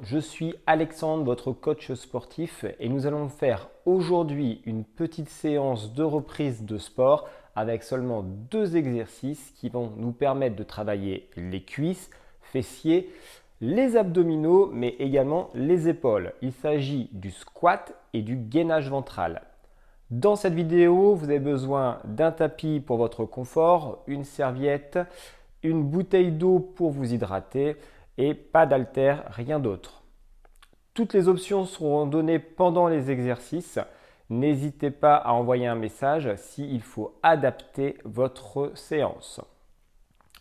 je suis Alexandre, votre coach sportif et nous allons faire aujourd'hui une petite séance de reprise de sport avec seulement 2 exercices qui vont nous permettre de travailler les cuisses, fessiers, les abdominaux mais également les épaules. Il s'agit du squat et du gainage ventral. Dans cette vidéo, vous avez besoin d'un tapis pour votre confort, une serviette, une bouteille d'eau pour vous hydrater et pas d'haltères, rien d'autre. Toutes les options seront données pendant les exercices. N'hésitez pas à envoyer un message s'il faut adapter votre séance.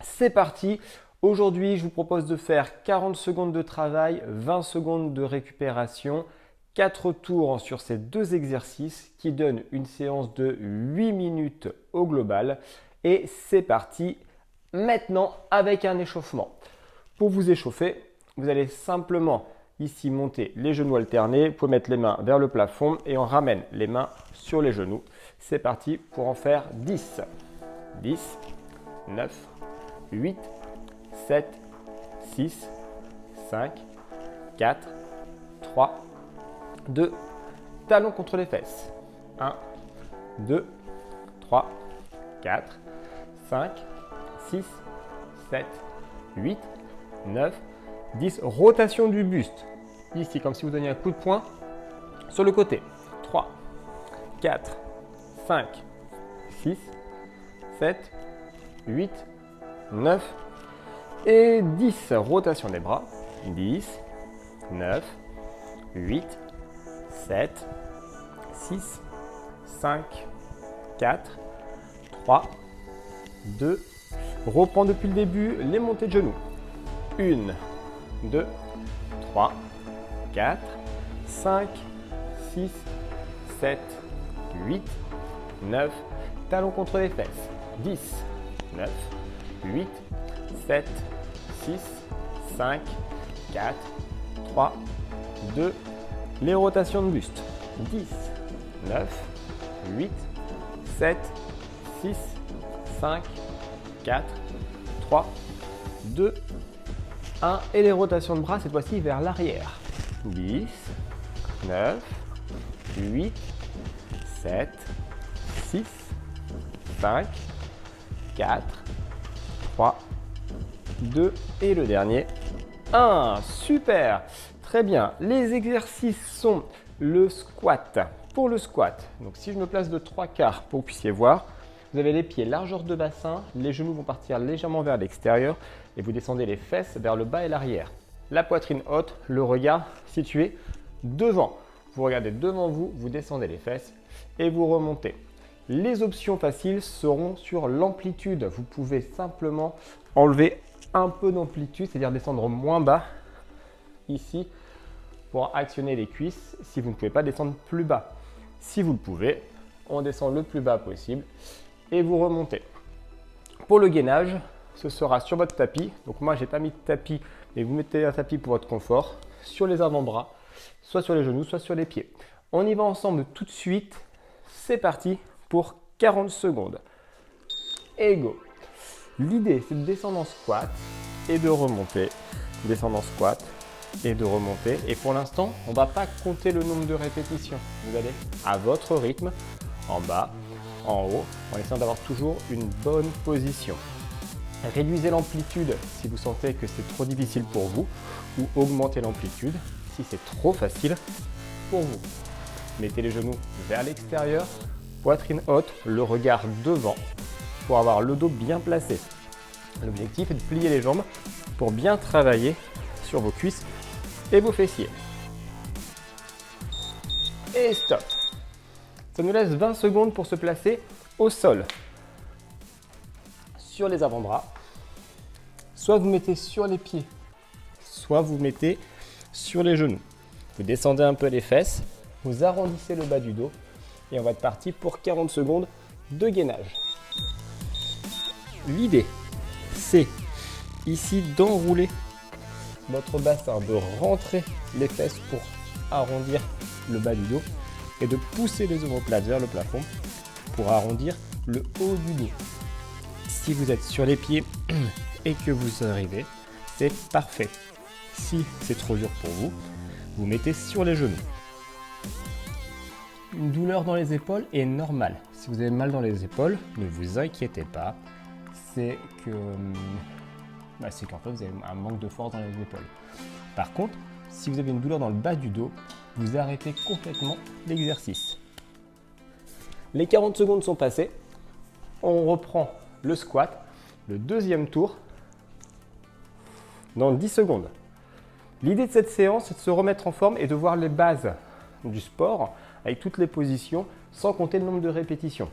C'est parti. Aujourd'hui, je vous propose de faire 40 secondes de travail, 20 secondes de récupération, 4 tours sur ces 2 exercices qui donnent une séance de 8 minutes au global. Et c'est parti maintenant avec un échauffement. Pour vous échauffer, vous allez simplement ici monter les genoux alternés. Vous pouvez mettre les mains vers le plafond et on ramène les mains sur les genoux. C'est parti pour en faire 10. 10, 9, 8, 7, 6, 5, 4, 3, 2, talons contre les fesses. 1, 2, 3, 4, 5, 6, 7, 8, 9, 10. Rotation du buste. Ici, comme si vous donniez un coup de poing sur le côté. 3, 4, 5, 6, 7, 8, 9 et 10. Rotation des bras. 10, 9, 8, 7, 6, 5, 4, 3, 2. Reprends depuis le début les montées de genoux. 1, 2, 3, 4, 5, 6, 7, 8, 9. Talons contre les fesses. 10, 9, 8, 7, 6, 5, 4, 3, 2. Les rotations de buste. 10, 9, 8, 7, 6, 5, 4, 3, 2, 1. Et les rotations de bras, cette fois-ci vers l'arrière. 10, 9, 8, 7, 6, 5, 4, 3, 2. Et le dernier. 1. Super. Très bien. Les exercices sont le squat. Pour le squat, donc si je me place de 3/4 pour que vous puissiez voir, vous avez les pieds largeur de bassin, les genoux vont partir légèrement vers l'extérieur et vous descendez les fesses vers le bas et l'arrière. La poitrine haute, le regard situé devant. Vous regardez devant vous, vous descendez les fesses et vous remontez. Les options faciles seront sur l'amplitude. Vous pouvez simplement enlever un peu d'amplitude, c'est-à-dire descendre moins bas ici pour actionner les cuisses si vous ne pouvez pas descendre plus bas. Si vous le pouvez, on descend le plus bas possible et vous remontez. Pour le gainage, ce sera sur votre tapis. Donc moi, je n'ai pas mis de tapis, mais vous mettez un tapis pour votre confort sur les avant-bras, soit sur les genoux, soit sur les pieds. On y va ensemble tout de suite. C'est parti pour 40 secondes. Et go. L'idée, c'est de descendre en squat et de remonter. Descendre en squat et de remonter. Et pour l'instant, on ne va pas compter le nombre de répétitions. Vous allez à votre rythme, en bas, en haut, en essayant d'avoir toujours une bonne position. Réduisez l'amplitude si vous sentez que c'est trop difficile pour vous ou augmentez l'amplitude si c'est trop facile pour vous. Mettez les genoux vers l'extérieur, poitrine haute, le regard devant pour avoir le dos bien placé. L'objectif est de plier les jambes pour bien travailler sur vos cuisses et vos fessiers. Et stop. Ça nous laisse 20 secondes pour se placer au sol. Sur les avant-bras. Soit vous mettez sur les pieds, soit vous mettez sur les genoux. Vous descendez un peu les fesses, vous arrondissez le bas du dos et on va être parti pour 40 secondes de gainage. L'idée, c'est ici d'enrouler votre bassin, de rentrer les fesses pour arrondir le bas du dos et de pousser les omoplates vers le plafond pour arrondir le haut du dos. Si vous êtes sur les pieds et que vous arrivez, c'est parfait. Si c'est trop dur pour vous, vous mettez sur les genoux. Une douleur dans les épaules est normale. Si vous avez mal dans les épaules, ne vous inquiétez pas. C'est qu'en fait vous avez un manque de force dans les épaules. Par contre, si vous avez une douleur dans le bas du dos, vous arrêtez complètement l'exercice. Les 40 secondes sont passées. On reprend le squat, le deuxième tour, dans 10 secondes. L'idée de cette séance, c'est de se remettre en forme et de voir les bases du sport avec toutes les positions, sans compter le nombre de répétitions.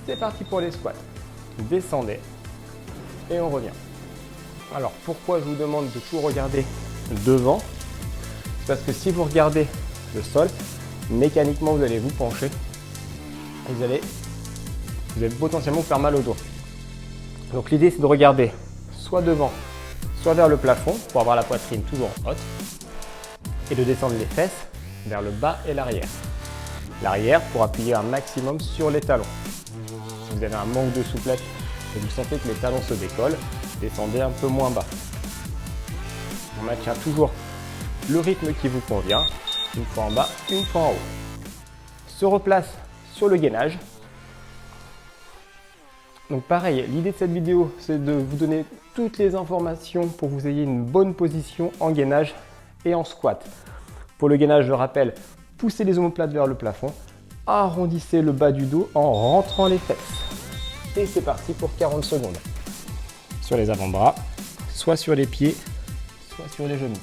C'est parti pour les squats. Descendez et on revient. Alors pourquoi je vous demande de toujours regarder devant? C'est parce que si vous regardez le sol, mécaniquement vous allez vous pencher et vous allez potentiellement vous faire mal au dos. Donc l'idée c'est de regarder soit devant, soit vers le plafond pour avoir la poitrine toujours haute et de descendre les fesses vers le bas et l'arrière. L'arrière pour appuyer un maximum sur les talons. Si vous avez un manque de souplesse et vous sentez que les talons se décollent, descendez un peu moins bas. On maintient toujours le rythme qui vous convient, une fois en bas, une fois en haut. Se replace sur le gainage. Donc pareil, l'idée de cette vidéo, c'est de vous donner toutes les informations pour que vous ayez une bonne position en gainage et en squat. Pour le gainage, je rappelle, poussez les omoplates vers le plafond, arrondissez le bas du dos en rentrant les fesses. Et c'est parti pour 40 secondes. Sur les avant-bras, soit sur les pieds, soit sur les genoux.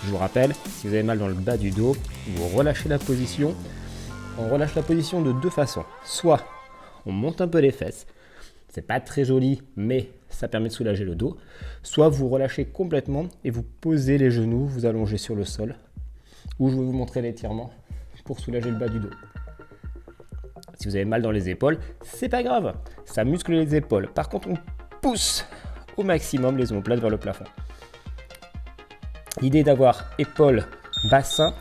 Je vous rappelle, si vous avez mal dans le bas du dos, vous relâchez la position. On relâche la position de deux façons. Soit on monte un peu les fesses, c'est pas très joli, mais ça permet de soulager le dos. Soit vous relâchez complètement et vous posez les genoux, vous allongez sur le sol. Ou je vais vous montrer l'étirement pour soulager le bas du dos. Si vous avez mal dans les épaules, c'est pas grave, ça muscle les épaules. Par contre, on pousse au maximum les omoplates vers le plafond. L'idée est d'avoir épaules, bassin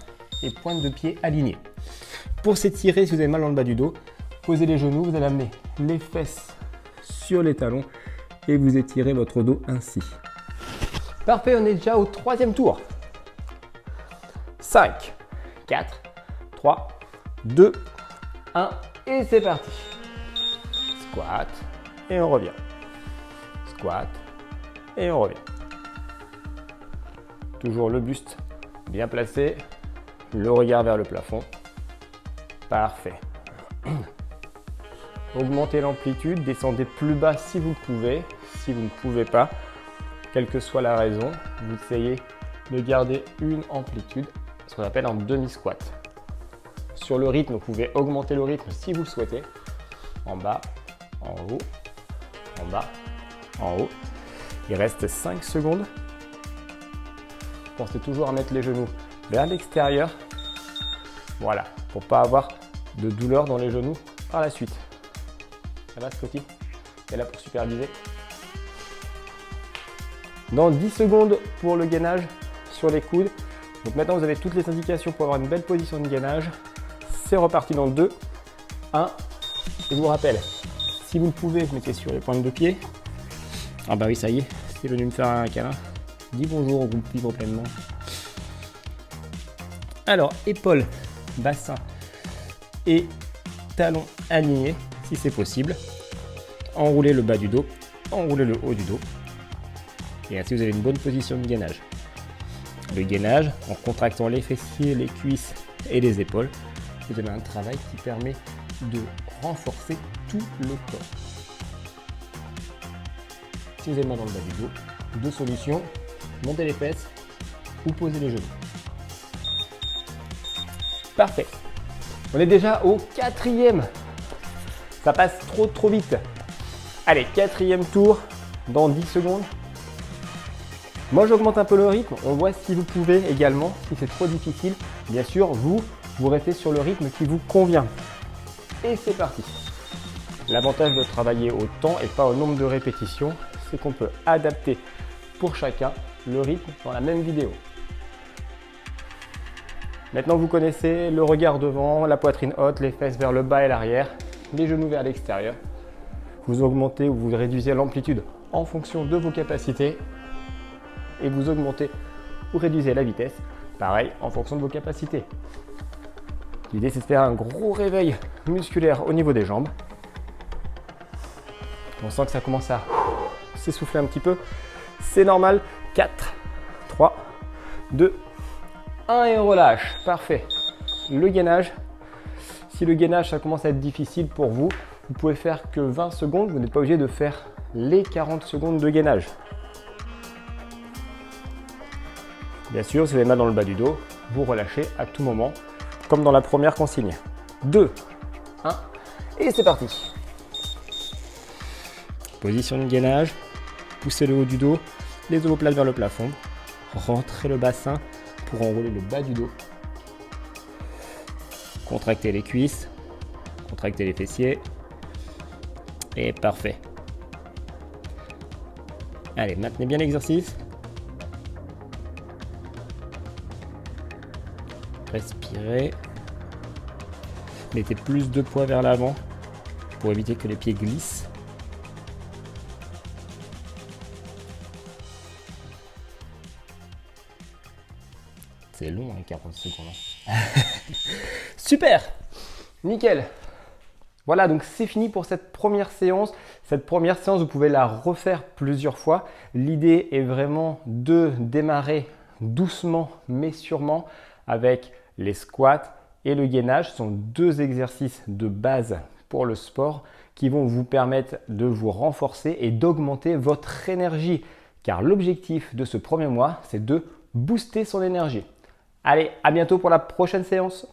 et pointe de pied alignées. Pour s'étirer, si vous avez mal dans le bas du dos, posez les genoux, vous allez amener les fesses sur les talons et vous étirez votre dos ainsi. Parfait, on est déjà au troisième tour. 5, 4, 3, 2, 1 et c'est parti. Squat et on revient. Squat et on revient. Toujours le buste bien placé, le regard vers le plafond. Parfait. Augmentez l'amplitude, descendez plus bas si vous le pouvez. Si vous ne pouvez pas, quelle que soit la raison, vous essayez de garder une amplitude, ce qu'on appelle un demi-squat. Sur le rythme, vous pouvez augmenter le rythme si vous le souhaitez. En bas, en haut, en bas, en haut. Il reste 5 secondes. Pensez toujours à mettre les genoux vers l'extérieur. Voilà, pour ne pas avoir de douleur dans les genoux par la suite. Ça va, Scotty? Elle est là pour superviser. Dans 10 secondes pour le gainage sur les coudes. Donc maintenant, vous avez toutes les indications pour avoir une belle position de gainage. C'est reparti dans 2, 1. Je vous rappelle, si vous le pouvez, vous mettez sur les pointes de pied. Ah bah oui, ça y est, c'est venu me faire un câlin. Dis bonjour au groupe Vivre Pleinement. Alors, épaules, bassin et talons alignés, si c'est possible. Enroulez le bas du dos, enroulez le haut du dos. Et ainsi, vous avez une bonne position de gainage. Le gainage, en contractant les fessiers, les cuisses et les épaules, vous avez un travail qui permet de renforcer tout le corps. Si vous avez mal dans le bas du dos, deux solutions, montez les fesses ou posez les genoux. Parfait. On est déjà au 4e. Ça passe trop vite. Allez, 4e tour dans 10 secondes. Moi, j'augmente un peu le rythme. On voit si vous pouvez également. Si c'est trop difficile, bien sûr, vous restez sur le rythme qui vous convient. Et c'est parti. L'avantage de travailler au temps et pas au nombre de répétitions, c'est qu'on peut adapter pour chacun le rythme dans la même vidéo. Maintenant, vous connaissez le regard devant, la poitrine haute, les fesses vers le bas et l'arrière, les genoux vers l'extérieur. Vous augmentez ou vous réduisez l'amplitude en fonction de vos capacités. et vous augmentez ou réduisez la vitesse, pareil en fonction de vos capacités. L'idée c'est de faire un gros réveil musculaire au niveau des jambes. On sent que ça commence à s'essouffler un petit peu. C'est normal. 4, 3, 2, 1 et on relâche. Parfait. Le gainage. Si le gainage ça commence à être difficile pour vous, vous pouvez faire que 20 secondes. Vous n'êtes pas obligé de faire les 40 secondes de gainage. Bien sûr, si vous avez mal dans le bas du dos, vous relâchez à tout moment, comme dans la première consigne. 2, 1 et c'est parti. Position de gainage, poussez le haut du dos, les omoplates vers le plafond, rentrez le bassin pour enrouler le bas du dos. Contractez les cuisses, contractez les fessiers. Et parfait. Allez, maintenez bien l'exercice. Respirez. Mettez plus de poids vers l'avant pour éviter que les pieds glissent. C'est long, hein, 40 secondes. Super, nickel. Voilà, donc c'est fini pour cette première séance. Cette première séance, vous pouvez la refaire plusieurs fois. L'idée est vraiment de démarrer doucement mais sûrement avec les squats et le gainage. Ce sont deux exercices de base pour le sport qui vont vous permettre de vous renforcer et d'augmenter votre énergie. Car l'objectif de ce premier mois, c'est de booster son énergie. Allez, à bientôt pour la prochaine séance.